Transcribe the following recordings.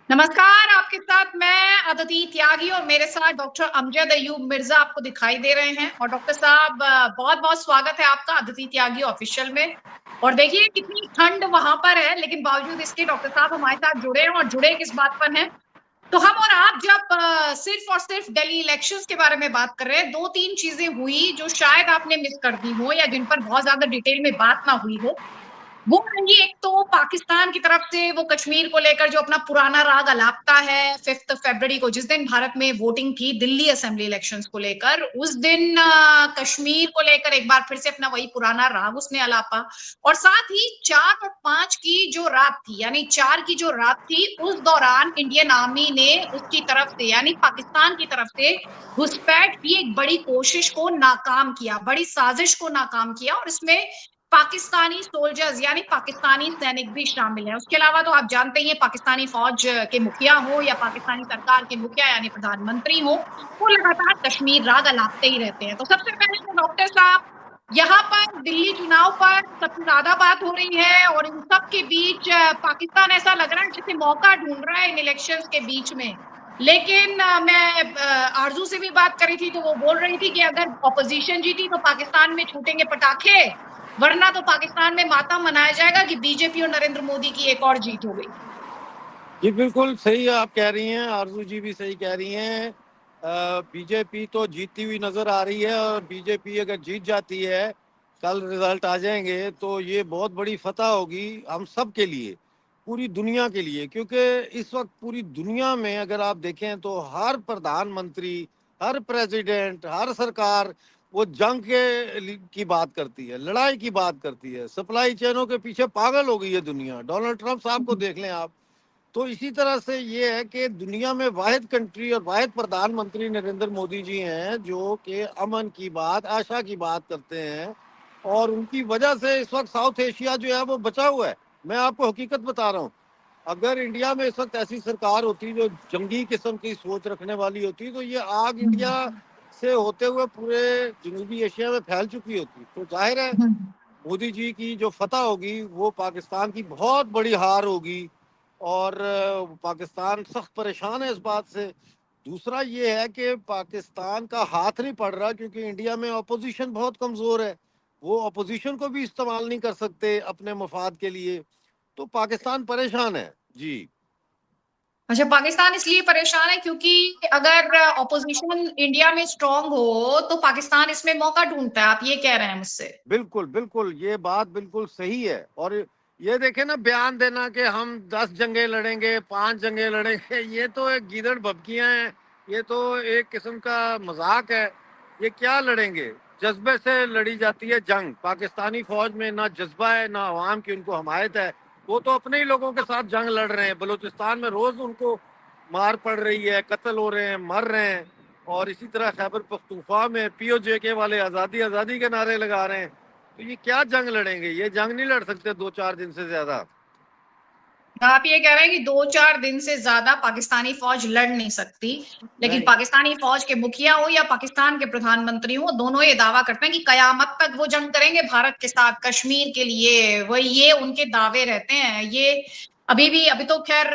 नमस्कार, आपके साथ मैं अदिति त्यागी और मेरे साथ डॉक्टर अमजद अयूब मिर्जा आपको दिखाई दे रहे हैं। और डॉक्टर साहब, बहुत बहुत स्वागत है आपका अदिति त्यागी ऑफिशियल में। और देखिए कितनी ठंड वहां पर है, लेकिन बावजूद इसके डॉक्टर साहब हमारे साथ जुड़े हैं। और जुड़े किस बात पर हैं, तो हम और आप जब सिर्फ और सिर्फ दिल्ली इलेक्शंस के बारे में बात कर रहे हैं, दो तीन चीजें हुई जो शायद आपने मिस कर दी हो या जिन पर बहुत ज्यादा डिटेल में बात ना हुई हो। वो रही एक तो पाकिस्तान की तरफ से वो कश्मीर को लेकर जो अपना पुराना राग अलापता है 5 फरवरी को, जिस दिन भारत में वोटिंग थी दिल्ली असेंबली इलेक्शंस को लेकर, उस दिन कश्मीर को लेकर एक बार फिर से अपना वही पुराना राग उसने अलापा। और साथ ही 4 और 5 की जो रात थी, यानी 4 की जो रात थी, उस दौरान इंडियन आर्मी ने उसकी तरफ से यानी पाकिस्तान की तरफ से घुसपैठ की एक बड़ी कोशिश को नाकाम किया, बड़ी साजिश को नाकाम किया। और इसमें पाकिस्तानी सोल्जर्स यानी पाकिस्तानी सैनिक भी शामिल हैं। उसके अलावा तो आप जानते ही हैं, पाकिस्तानी फौज के मुखिया हो या पाकिस्तानी सरकार के मुखिया यानी प्रधानमंत्री हो, वो लगातार कश्मीर राग अलापते ही रहते हैं। तो सबसे पहले तो डॉक्टर साहब, यहाँ पर दिल्ली चुनाव पर सबसे ज्यादा बात हो रही है और इन सब के बीच पाकिस्तान ऐसा लग रहा है जैसे मौका ढूंढ रहा है इन इलेक्शंस के बीच में। लेकिन मैं आरजू से भी बात करी थी, तो वो बोल रही थी कि अगर ऑपोजिशन जीती तो पाकिस्तान में छूटेंगे पटाखे, वरना तो पाकिस्तान में मातम मनाया जाएगा कि बीजेपी और नरेंद्र मोदी की एक और जीत हो गई। जी बिल्कुल सही आप कह रही हैं, आरजू जी भी सही कह रही हैं। बीजेपी तो जीतती हुई नजर आ रही है और बीजेपी अगर जीत जाती है, कल रिजल्ट आ जाएंगे तो ये बहुत बड़ी फतह होगी हम सब के लिए, पूरी दुनिया के लिए। क्योंकि इस वक्त पूरी दुनिया में अगर आप देखें तो हर प्रधानमंत्री, हर प्रेसिडेंट, हर सरकार वो जंग की बात करती है, लड़ाई की बात करती है, सप्लाई चेनों के पीछे पागल हो गई है दुनिया। डोनाल्ड ट्रंप साहब को देख लें आप। तो इसी तरह से ये है कि दुनिया में वाहिद कंट्री और वाहिद प्रधानमंत्री नरेंद्र मोदी जी हैं जो कि अमन की बात, आशा की बात करते हैं। और उनकी वजह से इस वक्त साउथ एशिया जो है वो बचा हुआ है। मैं आपको हकीकत बता रहा हूँ, अगर इंडिया में इस वक्त ऐसी सरकार होती जो जंगी किस्म की सोच रखने वाली होती तो ये आग इंडिया से होते हुए पूरे जनूबी एशिया में फैल चुकी होती। तो जाहिर है मोदी जी की जो फतह होगी वो पाकिस्तान की बहुत बड़ी हार होगी। और पाकिस्तान सख्त परेशान है इस बात से। दूसरा ये है कि पाकिस्तान का हाथ नहीं पड़ रहा क्योंकि इंडिया में अपोजिशन बहुत कमज़ोर है। वो अपोजिशन को भी इस्तेमाल नहीं कर सकते अपने मफाद के लिए। तो पाकिस्तान परेशान है जी। अच्छा, पाकिस्तान इसलिए परेशान है क्योंकि अगर ऑपोजिशन इंडिया में स्ट्रांग हो तो पाकिस्तान इसमें मौका ढूंढता है, आप ये कह रहे हैं मुझसे? बिल्कुल बिल्कुल, ये बात बिल्कुल सही है। और ये देखे ना, बयान देना कि हम 10 जंगें लड़ेंगे, 5 जंगें लड़ेंगे, ये तो एक गीदड़ भभकियां हैं। ये तो एक किस्म का मजाक है। ये क्या लड़ेंगे? जज्बे से लड़ी जाती है जंग। पाकिस्तानी फौज में ना जज्बा है ना अवाम की उनको हमायत है। वो तो अपने ही लोगों के साथ जंग लड़ रहे हैं। बलूचिस्तान में रोज उनको मार पड़ रही है, कत्ल हो रहे हैं, मर रहे हैं। और इसी तरह खैबर पख्तूनख्वा में पीओजे वाले आज़ादी आज़ादी के नारे लगा रहे हैं। तो ये क्या जंग लड़ेंगे? ये जंग नहीं लड़ सकते 2-4 दिन से ज्यादा। आप ये कह रहे हैं कि 2-4 दिन से ज्यादा पाकिस्तानी फौज लड़ नहीं सकती, लेकिन नहीं। पाकिस्तानी फौज के मुखिया हो या पाकिस्तान के प्रधानमंत्री हो, दोनों ये दावा करते हैं कि कयामत तक वो जंग करेंगे भारत के साथ कश्मीर के लिए। वही ये उनके दावे रहते हैं। ये अभी तो खैर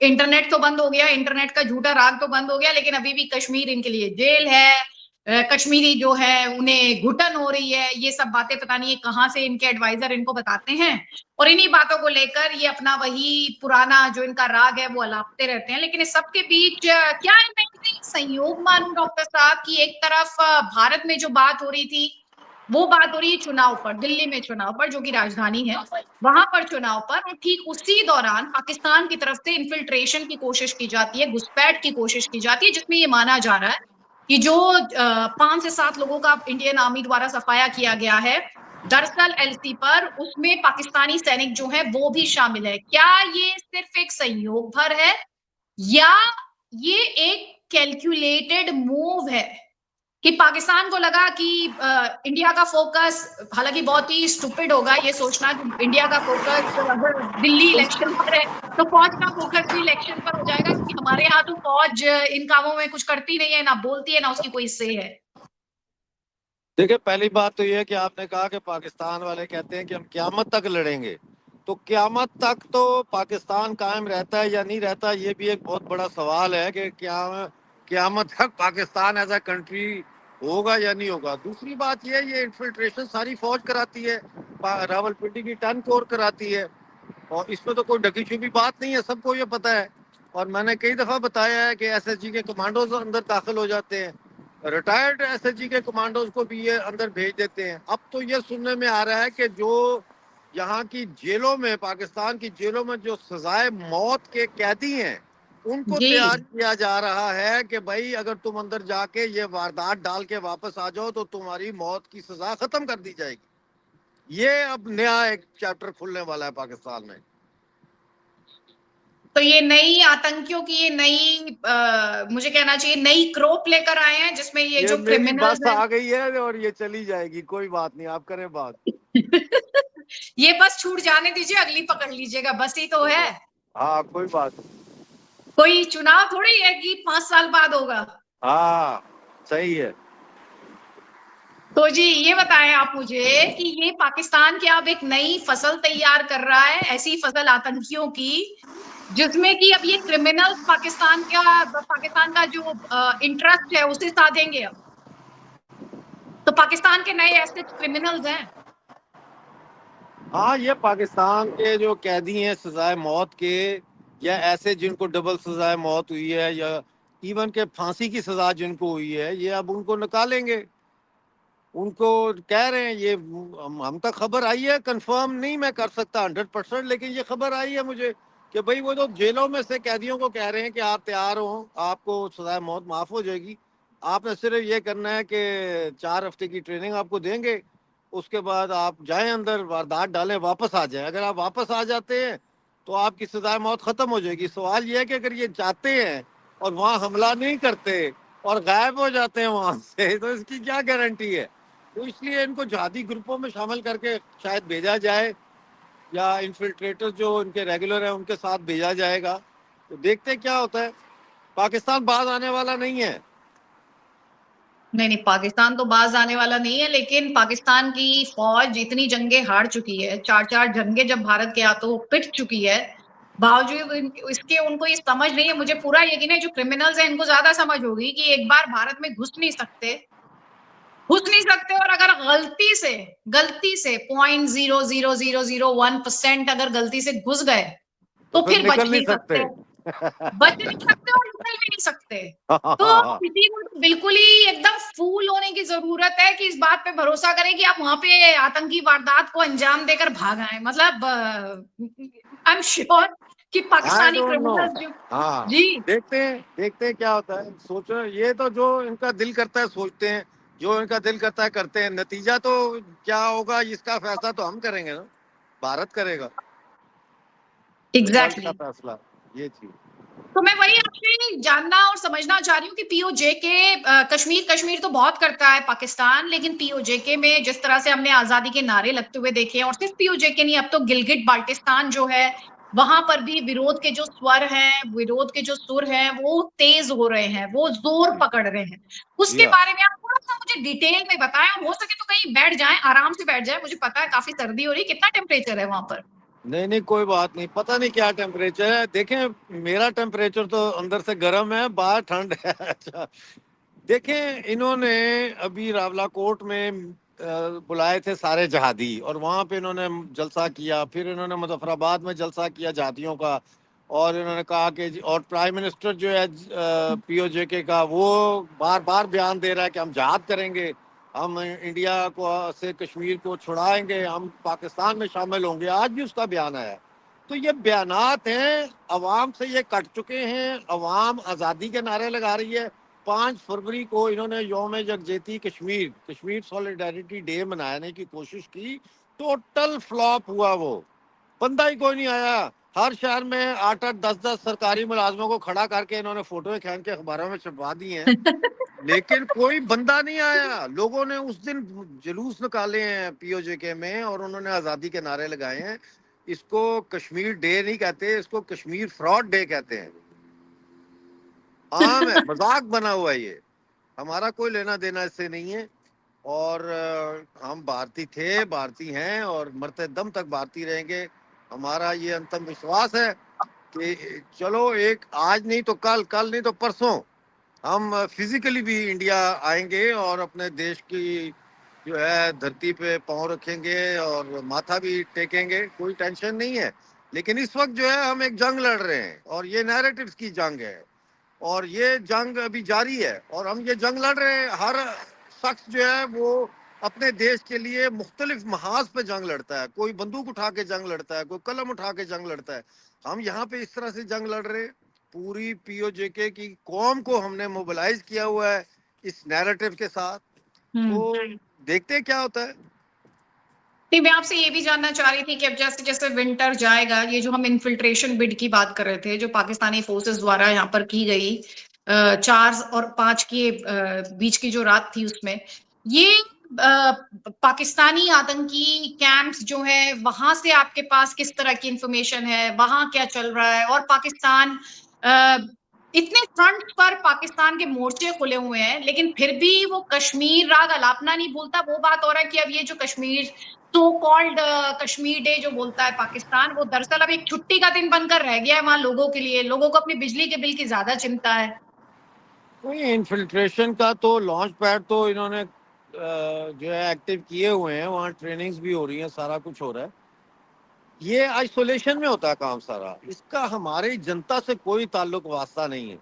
इंटरनेट तो बंद हो गया, इंटरनेट का झूठा राग तो बंद हो गया, लेकिन अभी भी कश्मीर इनके लिए जेल है। कश्मीरी जो है उन्हें घुटन हो रही है, ये सब बातें पता नहीं है कहाँ से इनके एडवाइजर इनको बताते हैं। और इन्हीं बातों को लेकर ये अपना वही पुराना जो इनका राग है वो अलापते रहते हैं। लेकिन इस सबके बीच क्या मैं इसे एक संयोग मानूं डॉक्टर साहब की, एक तरफ भारत में जो बात हो रही थी वो बात हो रही है चुनाव पर, दिल्ली में चुनाव पर जो कि राजधानी है, वहां पर चुनाव पर, और ठीक उसी दौरान पाकिस्तान की तरफ से इन्फिल्ट्रेशन की कोशिश की जाती है, घुसपैठ की कोशिश की जाती है, जिसमें ये माना जा रहा है कि जो 5 से 7 लोगों का इंडियन आर्मी द्वारा सफाया किया गया है दरअसल एलसी पर, उसमें पाकिस्तानी सैनिक जो है वो भी शामिल है। क्या ये सिर्फ एक संयोग भर है या ये एक कैलकुलेटेड मूव है कि पाकिस्तान को लगा कि इंडिया का फोकस, हालांकि बहुत ही स्टूपिड होगा ये सोचना कि इंडिया का फोकस अगर दिल्ली इलेक्शन पर है तो फौज का फोकस भी इलेक्शन पर हो जाएगा, क्योंकि हमारे यहाँ तो फौज इन कामों में कुछ करती नहीं है, ना बोलती है, ना उसकी कोई से है। देखिए, पहली बात तो ये है कि आपने कहा कि पाकिस्तान वाले कहते हैं कि हम क़यामत तक लड़ेंगे। तो क़यामत तक तो पाकिस्तान कायम रहता है या नहीं रहता, ये भी एक बहुत बड़ा सवाल है कि क्या क़यामत तक पाकिस्तान एज अ कंट्री होगा या नहीं होगा। दूसरी बात ये इन्फिल्ट्रेशन सारी फौज कराती है, रावलपिंडी की 10 कोर कराती है, और इसमें तो कोई ढकी छुपी बात नहीं है, सबको ये पता है। और मैंने कई दफ़ा बताया है कि एसएसजी के कमांडोज अंदर दाखिल हो जाते हैं, रिटायर्ड एसएसजी के कमांडोज को भी ये अंदर भेज देते हैं। अब तो ये सुनने में आ रहा है कि जो यहाँ की जेलों में, पाकिस्तान की जेलों में जो सजाए मौत के कैदी हैं, उनको जी। तैयार किया जा रहा है कि भाई अगर तुम अंदर जाके ये वारदात डाल के वापस आ जाओ तो तुम्हारी मौत की सजा खत्म कर दी जाएगी। ये अब नया एक चैप्टर खुलने वाला है पाकिस्तान में। तो ये नई आतंकियों की ये नई मुझे कहना चाहिए नई क्रोप लेकर आए हैं, जिसमें ये ये जो मेरी क्रिमिनल्स बस हैं। आ गई है और ये चली जाएगी, कोई बात नहीं, आप करें बात। ये बस छूट जाने दीजिए, अगली पकड़ लीजिएगा, बस ही तो है। हाँ कोई बात नहीं। कोई चुनाव थोड़ी है कि 5 साल बाद होगा। हाँ सही है। तो जी ये बताएं आप मुझे कि ये पाकिस्तान क्या अब एक नई फसल तैयार कर रहा है, ऐसी फसल आतंकियों की, जिसमें कि अब ये क्रिमिनल पाकिस्तान का जो इंटरेस्ट है उसे साधेंगे अब। तो पाकिस्तान के नए ऐसे क्रिमिनल्स हैं। हाँ ये पाकिस्तान के जो कैदी हैं सजाए मौत के, या ऐसे जिनको डबल सजाए मौत हुई है, या इवन के फांसी की सजा जिनको हुई है, ये अब उनको निकालेंगे। उनको कह रहे हैं ये, हम तक खबर आई है, कंफर्म नहीं मैं कर सकता 100%, लेकिन ये खबर आई है मुझे कि भाई वो जो जेलों में से कैदियों को कह रहे हैं कि आप तैयार हो, आपको सजाए मौत माफ़ हो जाएगी, आपने सिर्फ ये करना है कि 4 हफ्ते की ट्रेनिंग आपको देंगे, उसके बाद आप जाएं अंदर, वारदात डालें, वापस आ जाएं। अगर आप वापस आ जाते हैं तो आपकी सजाए मौत ख़त्म हो जाएगी। सवाल ये है कि अगर ये जाते हैं और वहाँ हमला नहीं करते और गायब हो जाते हैं वहाँ से, तो इसकी क्या गारंटी है। तो इसलिए इनको जिहादी ग्रुपों में शामिल करके शायद भेजा जाए, या इन्फिल्ट्रेटर्स जो इनके रेगुलर हैं उनके साथ भेजा जाएगा। तो देखते क्या होता है। पाकिस्तान बाज आने वाला नहीं है। नहीं नहीं, पाकिस्तान तो बाज आने वाला नहीं है, लेकिन पाकिस्तान की फौज जितनी जंगें हार चुकी है, 4 4 जंगें जब भारत के हाथों पिट चुकी है, बावजूद इसके उनको ये समझ नहीं है। मुझे पूरा यकीन है जो क्रिमिनल्स हैं इनको ज्यादा समझ होगी कि एक बार भारत में घुस नहीं सकते, और अगर गलती से 0.00001% अगर गलती से घुस गए तो तो फिर फिर बच निकल नहीं नहीं सकते। सकते। बच नहीं सकते और निकल भी नहीं सकते। तो किसी को तो बिल्कुल ही एकदम फूल होने की जरूरत है कि इस बात पे भरोसा करें कि आप वहां पे आतंकी वारदात को अंजाम देकर भाग आए। मतलब आई एम श्योर कि आई पाकिस्तानी डोंट नो। क्रिमिनल्स जो। हाँ जी। देखते हैं क्या होता है। सोचो, ये तो जो इनका दिल करता है सोचते हैं, जो इनका दिल करता है करते हैं। नतीजा तो क्या होगा इसका फैसला तो हम करेंगे ना, भारत करेगा रिजल्ट का एग्जैक्टली। फैसला, ये चीज। तो मैं वही आपसे जानना और समझना चाह रही हूँ कि पीओजे के कश्मीर तो बहुत करता है पाकिस्तान, लेकिन पीओजेके में जिस तरह से हमने आजादी के नारे लगते हुए देखे हैं, और सिर्फ पीओजेके नहीं, अब तो गिलगिट बाल्टिस्तान जो है वहां पर भी विरोध के जो स्वर हैं, विरोध के जो सुर हैं, वो तेज हो रहे हैं, वो जोर पकड़ रहे हैं। उसके या बारे में आप थोड़ा सा मुझे डिटेल में बताएं, और हो सके तो कहीं बैठ जाएं, आराम से बैठ जाएं। मुझे पता है काफी सर्दी हो रही है। कितना टेम्परेचर है वहां पर? नहीं नहीं कोई बात नहीं, पता नहीं क्या टेम्परेचर है। देखें मेरा टेम्परेचर तो अंदर से गर्म है, बाहर ठंड है। अच्छा देखें, इन्होंने अभी रावलाकोट में बुलाए थे सारे जहादी, और वहाँ पे इन्होंने जलसा किया। फिर इन्होंने मुजफ्फराबाद में जलसा किया जहादियों का, और इन्होंने कहा कि और प्राइम मिनिस्टर जो है पीओजेके का, वो बार बार बयान दे रहा है कि हम जहाद करेंगे, हम इंडिया को से कश्मीर को छुड़ाएंगे, हम पाकिस्तान में शामिल होंगे। आज भी उसका बयान आया। तो ये बयानात हैं, अवाम से ये कट चुके हैं। अवाम आज़ादी के नारे लगा रही है। 5 फरवरी को इन्होंने योम यकजहती कश्मीर सॉलिडारिटी डे मनाने की कोशिश की, टोटल फ्लॉप हुआ। वो बंदा ही कोई नहीं आया। हर शहर में 8 8 10 10 सरकारी मुलाजमों को खड़ा करके इन्होंने फोटो खींच के अखबारों में छपवा दी हैं, लेकिन कोई बंदा नहीं आया। लोगों ने उस दिन जुलूस निकाले हैं पीओजेके में, और उन्होंने आज़ादी के नारे लगाए हैं। इसको कश्मीर डे नहीं कहते, इसको कश्मीर फ्रॉड डे कहते हैं। आम है, मजाक बना हुआ है ये। हमारा कोई लेना देना इससे नहीं है। और हम भारतीय थे, भारतीय हैं, और मरते दम तक भारतीय रहेंगे। हमारा ये अंतम विश्वास है कि चलो एक आज नहीं तो कल, कल नहीं तो परसों हम फिजिकली भी इंडिया आएंगे और अपने देश की जो है धरती पे पांव रखेंगे और माथा भी टेकेंगे, कोई टेंशन नहीं है। लेकिन इस वक्त जो है हम एक जंग लड़ रहे हैं और ये नैरेटिव्स की जंग है और ये जंग अभी जारी है और हम ये जंग लड़ रहे हैं। हर शख्स जो है वो अपने देश के लिए मुख्तलिफ महाज पे जंग लड़ता है, कोई बंदूक उठा के जंग लड़ता है, कोई कलम उठा के जंग लड़ता है। हम यहाँ पे इस तरह से जंग लड़ रहे हैं। पूरी पीओजेके की कौम को हमने मोबिलाइज किया हुआ है इस नैरेटिव के साथ। तो देखते हैं क्या होता है। नहीं, मैं आपसे ये भी जानना चाह रही थी कि अब जैसे जैसे विंटर जाएगा, ये जो हम इन्फिल्ट्रेशन बिड की बात कर रहे थे जो पाकिस्तानी फोर्सेस द्वारा यहाँ पर की गई 4 और 5 के बीच की जो रात थी उसमें ये पाकिस्तानी आतंकी कैंप्स जो है वहां से आपके पास किस तरह की इंफॉर्मेशन है, वहां क्या चल रहा है? और पाकिस्तान इतने फ्रंट पर पाकिस्तान के मोर्चे खुले हुए हैं लेकिन फिर भी वो कश्मीर राग अलापना नहीं भूलता। वो बात हो रहा है कि अब ये जो Kashmir so called Kashmir day जो बोलता है पाकिस्तान, वो दरअसल अब एक छुट्टी का दिन बनकर रह गया है वहां लोगों के लिए। लोगों को अपनी बिजली के बिल की ज्यादा चिंता है। इन्फिल्ट्रेशन का तो लॉन्च पैड तो इन्होंने जो है एक्टिव किए हुए हैं, वहाँ ट्रेनिंग्स भी हो रही हैं, सारा कुछ हो रहा है। ये आइसोलेशन में होता है काम सारा, इसका हमारी जनता से कोई ताल्लुक वास्ता नहीं है।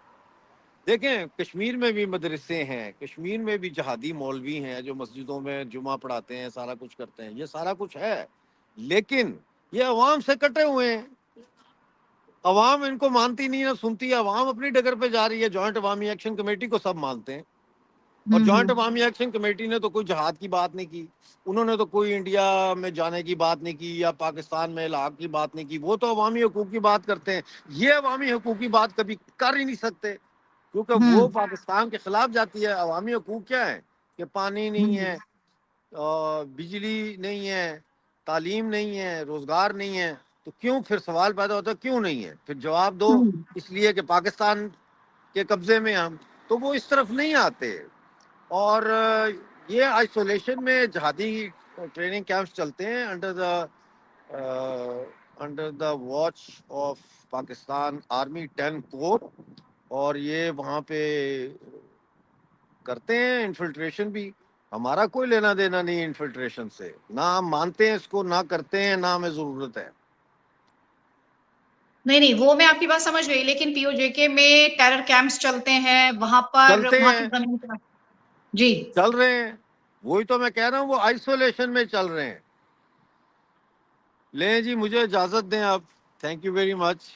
देखें, कश्मीर में भी मदरसे हैं, कश्मीर में भी जहादी मौलवी हैं जो मस्जिदों में जुमा पढ़ाते हैं, सारा कुछ करते हैं, ये सारा कुछ है। लेकिन ये अवाम से कटे हुए हैं। अवाम इनको मानती नहीं है, सुनती है। अवाम अपनी डगर पे जा रही है। जॉइंट अवामी एक्शन कमेटी को सब मानते हैं और जॉइंट अवामी एक्शन कमेटी ने तो कोई जहाद की बात नहीं की, उन्होंने तो कोई इंडिया में जाने की बात नहीं की या पाकिस्तान में इलाहाक की बात नहीं की। वो तो अवामी हकूक की बात करते हैं। ये अवामी हकूक की बात कभी कर ही नहीं सकते क्योंकि वो हम्म। पाकिस्तान के खिलाफ जाती है। अवामी हकूक क्या है कि पानी नहीं है, बिजली नहीं है, तालीम नहीं है, रोजगार नहीं है। तो क्यों, फिर सवाल पैदा होता है क्यों नहीं है? फिर जवाब दो, इसलिए कि पाकिस्तान के कब्जे में हम। तो वो इस तरफ नहीं आते। और ये आइसोलेशन में जहादी ट्रेनिंग कैंप्स चलते हैं under the watch of Pakistan army 10 core. और ये वहाँ पे करते हैं इन्फिल्ट्रेशन भी। हमारा कोई लेना देना नहीं इन्फिल्ट्रेशन से, ना हम मानते हैं इसको, ना करते हैं, ना हमें जरूरत है। नहीं नहीं, वो मैं आपकी बात समझ गई, लेकिन पीओजेके में टेरर कैंप्स चलते हैं वहां पर, चलते वहां की हैं, जमीन पर। जी। चल रहे हैं। वही तो मैं कह रहा हूँ, वो आइसोलेशन में चल रहे हैं। लें जी, मुझे इजाजत दें आप। Thank you very much.